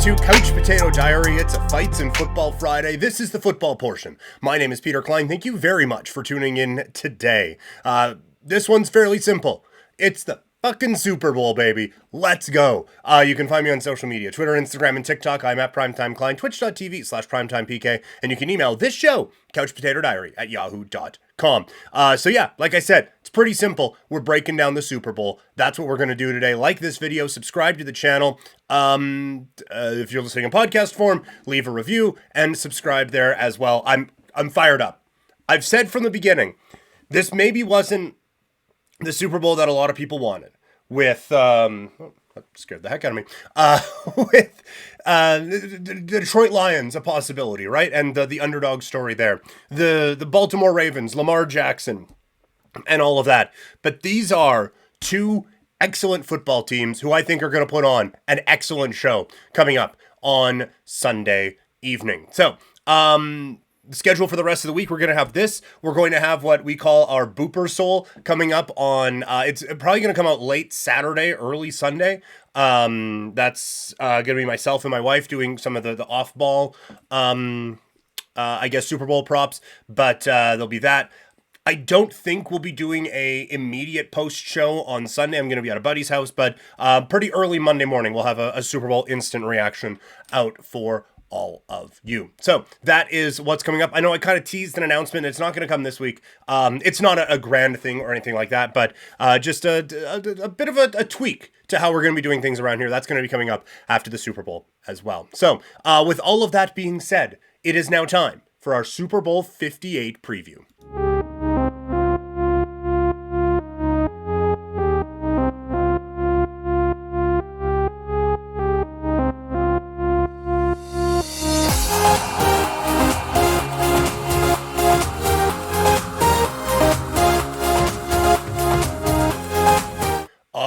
to Couch Potato Diary. It's a Fights and Football Friday. This is the football portion. My name is Peter Klein. Thank you very much for tuning in today. This one's fairly simple. It's the fucking Super Bowl, baby. Let's go. You can find me on social media, Twitter, Instagram, and TikTok. I'm at Primetime Klein, twitch.tv/primetimepk, and you can email this show, couchpotatodiary@yahoo.com. So yeah, like I said, it's pretty simple. We're breaking down the Super Bowl. That's what we're going to do today. Like this video, subscribe to the channel. If you're listening in podcast form, leave a review and subscribe there as well. I'm fired up. I've said from the beginning, this maybe wasn't the Super Bowl that a lot of people wanted, with that scared the heck out of me, with the Detroit Lions a possibility, right? And the underdog story there, the Baltimore Ravens, Lamar Jackson, and all of that. But these are two excellent football teams who I think are going to put on an excellent show coming up on Sunday evening. So, the schedule for the rest of the week, we're going to have this. We're going to have what we call our Booper Soul coming up on, it's probably going to come out late Saturday, early Sunday. That's going to be myself and my wife doing some of the off-ball, I guess, Super Bowl props. But there'll be that. I don't think we'll be doing a immediate post show on Sunday. I'm going to be at a buddy's house, but pretty early Monday morning, we'll have a Super Bowl instant reaction out for all of you. So that is what's coming up. I know I kind of teased an announcement. It's not going to come this week. It's not a grand thing or anything like that, but just a bit of a tweak to how we're going to be doing things around here. That's going to be coming up after the Super Bowl as well. So with all of that being said, it is now time for our Super Bowl 58 preview.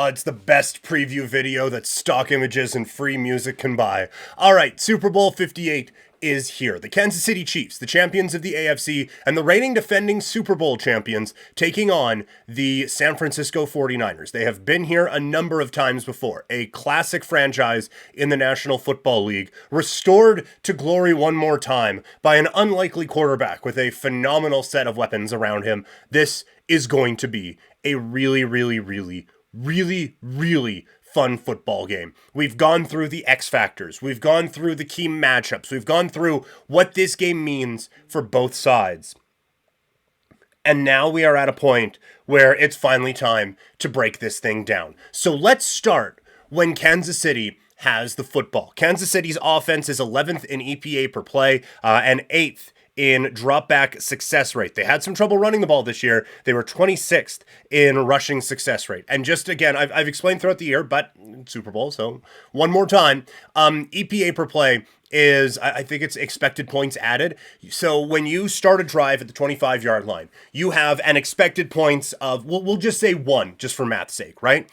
It's the best preview video that stock images and free music can buy. All right, Super Bowl 58 is here. The Kansas City Chiefs, the champions of the AFC, and the reigning defending Super Bowl champions, taking on the San Francisco 49ers. They have been here a number of times before. A classic franchise in the National Football League, restored to glory one more time by an unlikely quarterback with a phenomenal set of weapons around him. This is going to be a really fun football game. We've gone through the X factors. We've gone through the key matchups. We've gone through what this game means for both sides. And now we are at a point where it's finally time to break this thing down. So let's start when Kansas City has the football. Kansas City's offense is 11th in EPA per play and 8th in drop-back success rate. They had some trouble running the ball this year. They were 26th in rushing success rate. And just again, I've explained throughout the year, but Super Bowl, so one more time, EPA per play is, I think it's expected points added. So when you start a drive at the 25-yard line, you have an expected points of, we'll just say 1, just for math's sake, right?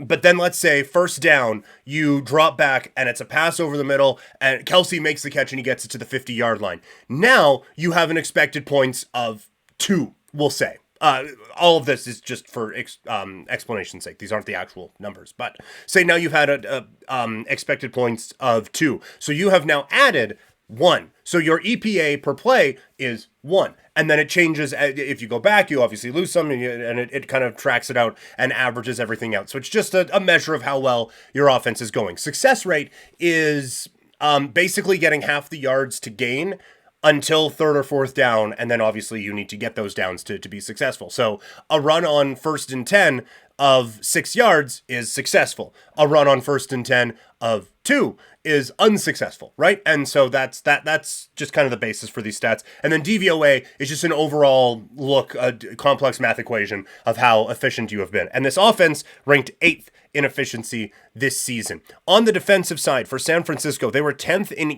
But then let's say first down, you drop back and it's a pass over the middle and Kelsey makes the catch and he gets it to the 50-yard line. Now you have an expected points of 2, we'll say. All of this is just for explanation's sake. These aren't the actual numbers. But say now you've had a expected points of 2. So you have now added 1. So your EPA per play is 1. And then it changes. If you go back, you obviously lose some, and it kind of tracks it out and averages everything out. So it's just a measure of how well your offense is going. Success rate is basically getting half the yards to gain until third or fourth down, and then obviously you need to get those downs to be successful. So a run on 1st and 10 of 6 yards is successful. A run on 1st and 10 of 2 is unsuccessful, right? And so that's just kind of the basis for these stats. And then DVOA is just an overall look, a complex math equation of how efficient you have been. And this offense ranked 8th in efficiency this season. On the defensive side, for San Francisco, they were 10th in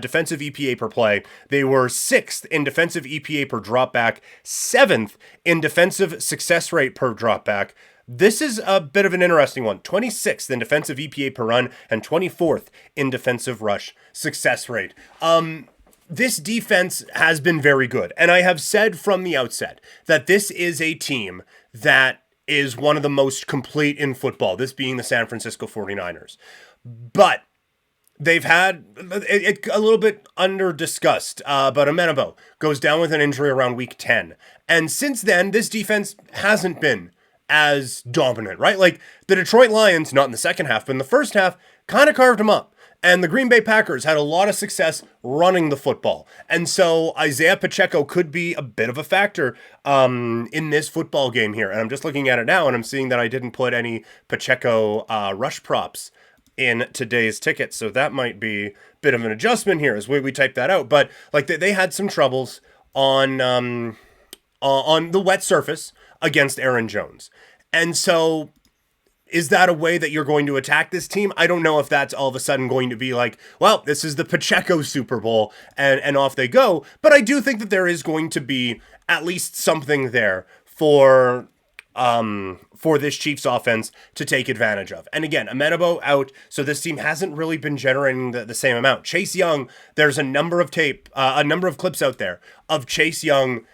defensive EPA per play. They were 6th in defensive EPA per dropback, 7th in defensive success rate per dropback. This is a bit of an interesting one. 26th in defensive EPA per run and 24th in defensive rush success rate. This defense has been very good. And I have said from the outset that this is a team that is one of the most complete in football, this being the San Francisco 49ers. But they've had a little bit under discussed, but Amenabo goes down with an injury around week 10. And since then, this defense hasn't been as dominant, right? Like the Detroit Lions, not in the second half, but in the first half, kind of carved them up. And the Green Bay Packers had a lot of success running the football. And so Isaiah Pacheco could be a bit of a factor in this football game here. And I'm just looking at it now, and I'm seeing that I didn't put any Pacheco rush props in today's ticket. So that might be a bit of an adjustment here as we type that out. But like they had some troubles on the wet surface against Aaron Jones. And so is that a way that you're going to attack this team? I don't know if that's all of a sudden going to be like, well, this is the Pacheco Super Bowl and off they go. But I do think that there is going to be at least something there for this Chiefs offense to take advantage of. And again, Amenabo out, so this team hasn't really been generating the same amount. Chase Young, there's a number of clips out there of Chase Young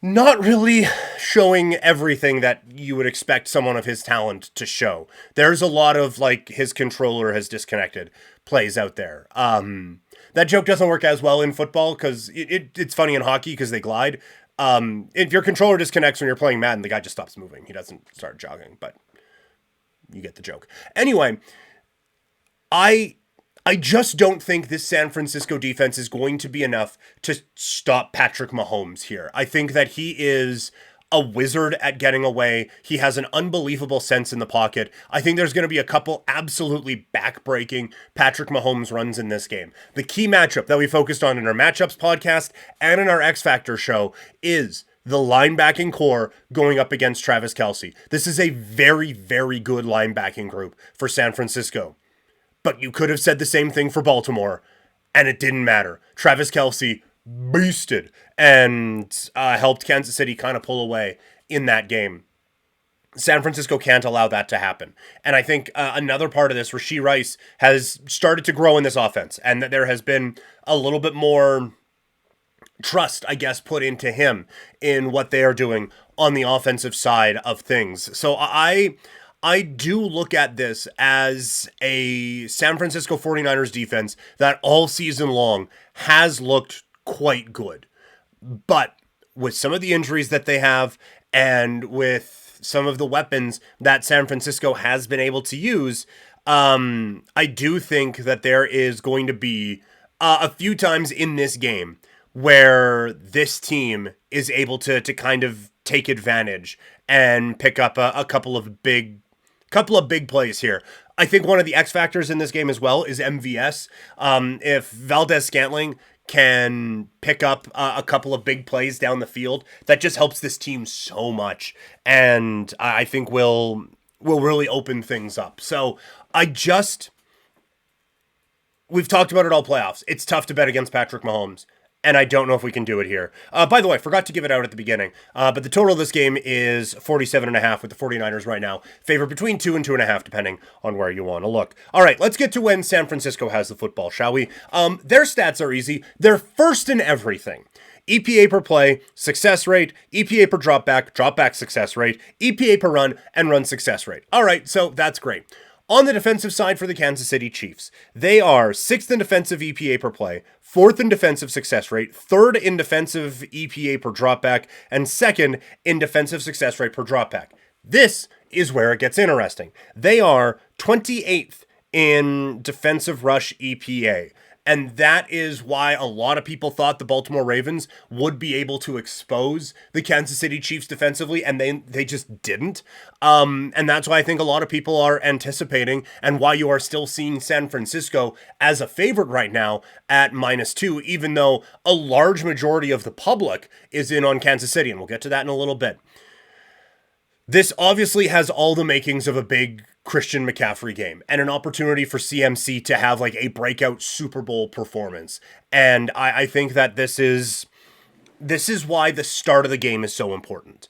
not really showing everything that you would expect someone of his talent to show. There's a lot of like his controller has disconnected plays out there. That joke doesn't work as well in football because it's funny in hockey because they glide. If your controller disconnects when you're playing Madden, the guy just stops moving. He doesn't start jogging, but you get the joke. Anyway, I just don't think this San Francisco defense is going to be enough to stop Patrick Mahomes here. I think that he is a wizard at getting away. He has an unbelievable sense in the pocket. I think there's going to be a couple absolutely back-breaking Patrick Mahomes runs in this game. The key matchup that we focused on in our matchups podcast and in our X Factor show is the linebacking core going up against Travis Kelce. This is a very, very good linebacking group for San Francisco. But you could have said the same thing for Baltimore, and it didn't matter. Travis Kelce boosted and helped Kansas City kind of pull away in that game. San Francisco can't allow that to happen. And I think another part of this, Rashee Rice has started to grow in this offense, and that there has been a little bit more trust, I guess, put into him in what they are doing on the offensive side of things. So I do look at this as a San Francisco 49ers defense that all season long has looked quite good. But with some of the injuries that they have and with some of the weapons that San Francisco has been able to use, I do think that there is going to be a few times in this game where this team is able to kind of take advantage and pick up a couple of big plays here. I think one of the X factors in this game as well is MVS. If Valdez-Scantling can pick up a couple of big plays down the field, that just helps this team so much, and I think will really open things up. So we've talked about it all playoffs. It's tough to bet against Patrick Mahomes, and I don't know if we can do it here. By the way, I forgot to give it out at the beginning, but the total of this game is 47.5 with the 49ers right now. Favored between 2 and 2.5, depending on where you want to look. All right, let's get to when San Francisco has the football, shall we? Their stats are easy. They're first in everything. EPA per play, success rate, EPA per dropback success rate, EPA per run, and run success rate. All right, so that's great. On the defensive side for the Kansas City Chiefs, they are 6th in defensive EPA per play, 4th in defensive success rate, 3rd in defensive EPA per dropback, and 2nd in defensive success rate per dropback. This is where it gets interesting. They are 28th in defensive rush EPA. And that is why a lot of people thought the Baltimore Ravens would be able to expose the Kansas City Chiefs defensively, and they just didn't. And that's why I think a lot of people are anticipating, and why you are still seeing San Francisco as a favorite right now at -2, even though a large majority of the public is in on Kansas City, and we'll get to that in a little bit. This obviously has all the makings of a big Christian McCaffrey game and an opportunity for CMC to have like a breakout Super Bowl performance. And I think that this is why the start of the game is so important.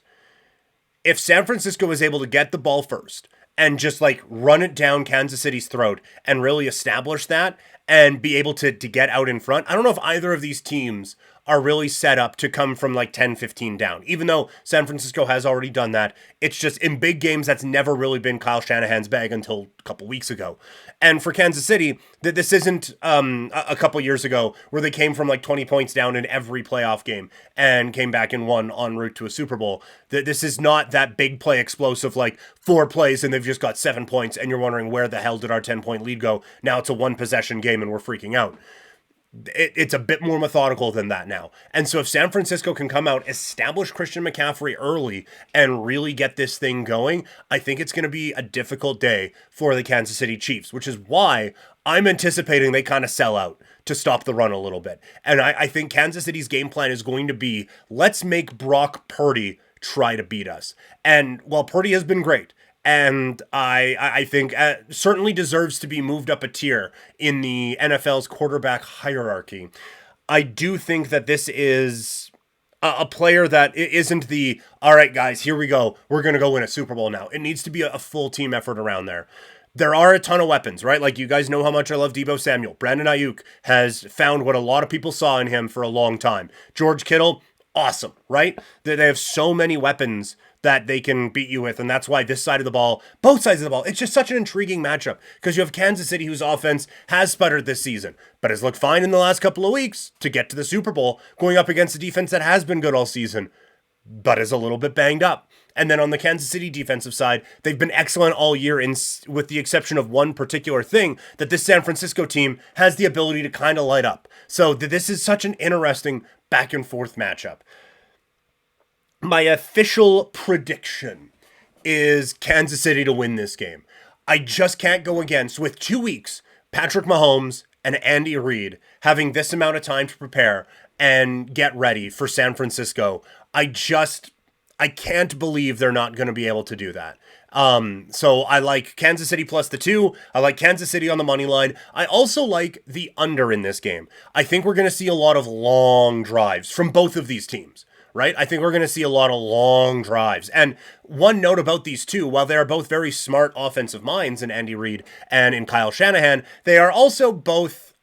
If San Francisco is able to get the ball first and just like run it down Kansas City's throat and really establish that, and be able to get out in front. I don't know if either of these teams are really set up to come from like 10-15 down. Even though San Francisco has already done that, it's just in big games that's never really been Kyle Shanahan's bag until a couple weeks ago. And for Kansas City, this isn't a couple years ago where they came from like 20 points down in every playoff game and came back and won en route to a Super Bowl. This is not that big play explosive like 4 plays and they've just got 7 points and you're wondering where the hell did our 10-point lead go? Now it's a 1 possession game and we're freaking out. It's a bit more methodical than that now. And so if San Francisco can come out, establish Christian McCaffrey early, and really get this thing going, I think it's going to be a difficult day for the Kansas City Chiefs, which is why I'm anticipating they kind of sell out to stop the run a little bit. And I think Kansas City's game plan is going to be, let's make Brock Purdy try to beat us. And while Purdy has been great, and I think certainly deserves to be moved up a tier in the NFL's quarterback hierarchy, I do think that this is a player that isn't the, all right, guys, here we go, we're going to go win a Super Bowl now. It needs to be a full team effort around there. There are a ton of weapons, right? Like, you guys know how much I love Deebo Samuel. Brandon Ayuk has found what a lot of people saw in him for a long time. George Kittle, awesome, right? They have so many weapons that they can beat you with, and that's why this side of the ball, both sides of the ball, it's just such an intriguing matchup, because you have Kansas City, whose offense has sputtered this season, but has looked fine in the last couple of weeks to get to the Super Bowl, going up against a defense that has been good all season, but is a little bit banged up. And then on the Kansas City defensive side, they've been excellent all year, with the exception of one particular thing, that this San Francisco team has the ability to kind of light up. So this is such an interesting back and forth matchup. My official prediction is Kansas City to win this game. I just can't go against, with 2 weeks, Patrick Mahomes and Andy Reid having this amount of time to prepare and get ready for San Francisco. I can't believe they're not going to be able to do that. So I like Kansas City plus the 2. I like Kansas City on the money line. I also like the under in this game. I think we're going to see a lot of long drives from both of these teams. Right? I think we're going to see a lot of long drives. And one note about these two, while they are both very smart offensive minds in Andy Reid and in Kyle Shanahan, they are also both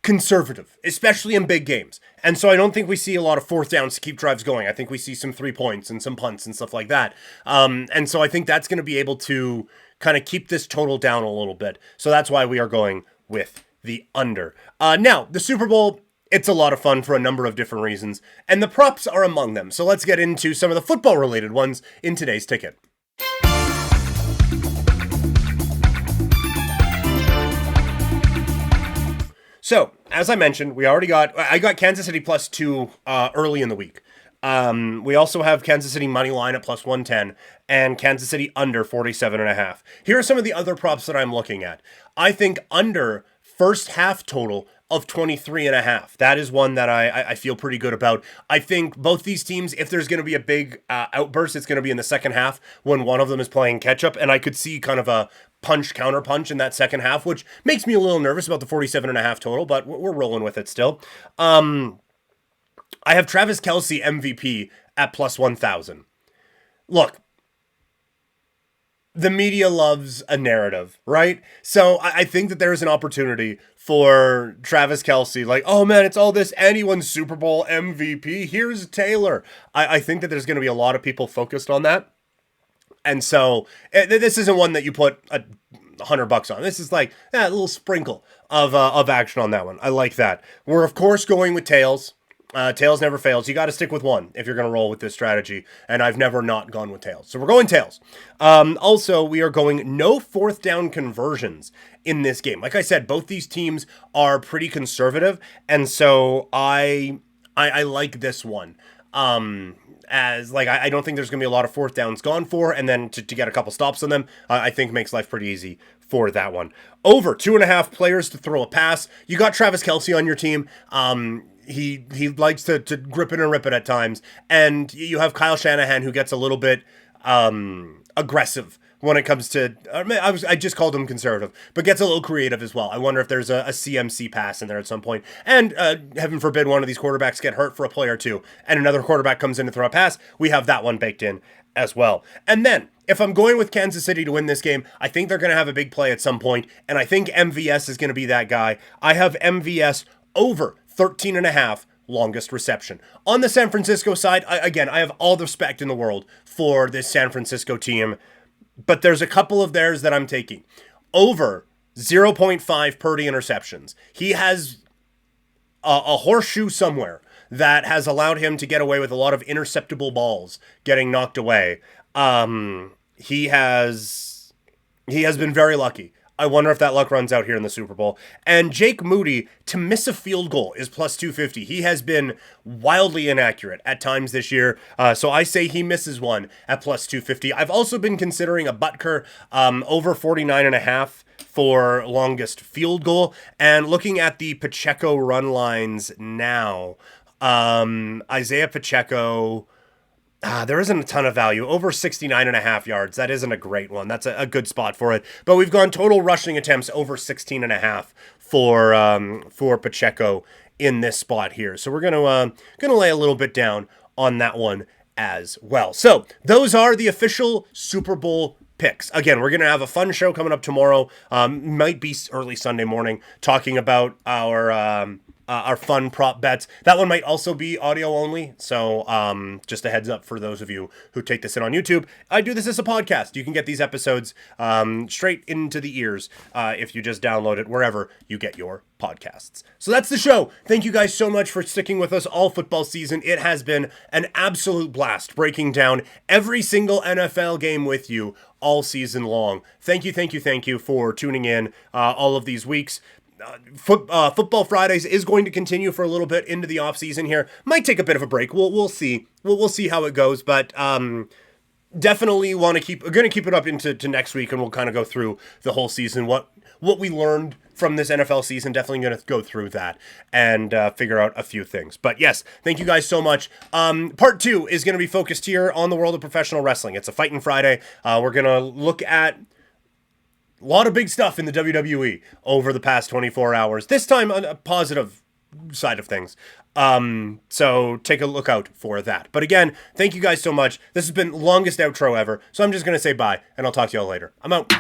conservative, especially in big games. And so I don't think we see a lot of 4th downs to keep drives going. I think we see some 3 points and some punts and stuff like that. And so I think that's going to be able to kind of keep this total down a little bit. So that's why we are going with the under. Now, the Super Bowl, it's a lot of fun for a number of different reasons, and the props are among them. So let's get into some of the football-related ones in today's ticket. So, as I mentioned, I got Kansas City plus 2 early in the week. We also have Kansas City money line at plus 110 and Kansas City under 47.5. Here are some of the other props that I'm looking at. I think under first half total of 23.5. That is one that I feel pretty good about. I think both these teams, if there's going to be a big outburst, it's going to be in the second half when one of them is playing catch up, and I could see kind of a counter punch in that second half, which makes me a little nervous about the 47.5 total, but we're rolling with it still. I have Travis Kelce MVP at plus 1,000. Look, the media loves a narrative, right? So I think that there's an opportunity for Travis Kelce, like, oh man, it's all this, and he won Super Bowl MVP, here's Taylor. I think that there's going to be a lot of people focused on that. And so this isn't one that you put $100 on. This is like a little sprinkle of action on that one. I like that. We're, of course, going with tails. Tails never fails. You got to stick with one if you're going to roll with this strategy, and I've never not gone with tails. So we're going tails. Also, we are going no 4th down conversions in this game. Like I said, both these teams are pretty conservative, and so I like this one. As like, I don't think there's going to be a lot of 4th downs gone for, and then to get a couple stops on them, I think makes life pretty easy for that one. Over 2.5 players to throw a pass. You got Travis Kelce on your team. He likes to grip it and rip it at times. And you have Kyle Shanahan, who gets a little bit aggressive when it comes to, I just called him conservative, but gets a little creative as well. I wonder if there's a CMC pass in there at some point. And heaven forbid one of these quarterbacks get hurt for a play or two, and another quarterback comes in to throw a pass. We have that one baked in as well. And then, if I'm going with Kansas City to win this game, I think they're going to have a big play at some point, and I think MVS is going to be that guy. I have MVS over 13.5 longest reception. On the San Francisco side, I have all the respect in the world for this San Francisco team, but there's a couple of theirs that I'm taking. Over 0.5 Purdy interceptions. He has a horseshoe somewhere that has allowed him to get away with a lot of interceptable balls getting knocked away. He has been very lucky. I wonder if that luck runs out here in the Super Bowl. And Jake Moody to miss a field goal is plus 250. He has been wildly inaccurate at times this year. So I say he misses one at plus 250. I've also been considering a Butker over 49.5 for longest field goal. And looking at the Pacheco run lines now, Isaiah Pacheco, there isn't a ton of value. Over 69.5 yards. That isn't a great one. That's a good spot for it. But we've gone total rushing attempts over 16.5 for Pacheco in this spot here. So we're gonna lay a little bit down on that one as well. So those are the official Super Bowl picks. Again, we're gonna have a fun show coming up tomorrow. Might be early Sunday morning, talking about our fun prop bets. That one might also be audio only, so just a heads up for those of you who take this in on YouTube. I do this as a podcast. You can get these episodes straight into the ears if you just download it wherever you get your podcasts. So that's the show. Thank you guys so much for sticking with us all football season. It has been an absolute blast breaking down every single NFL game with you all season long. Thank you for tuning in all of these weeks. Football Fridays is going to continue for a little bit into the off season here. Might take a bit of a break. We'll see. We'll see how it goes, but definitely going to keep it up into next week, and we'll kind of go through the whole season. What we learned from this NFL season. Definitely going to go through that and figure out a few things. But yes, thank you guys so much. Part 2 is going to be focused here on the world of professional wrestling. It's a Fightin' Friday. We're going to look at a lot of big stuff in the WWE over the past 24 hours. This time on a positive side of things. So take a look out for that. But again, thank you guys so much. This has been longest outro ever. So I'm just going to say bye, and I'll talk to y'all later. I'm out.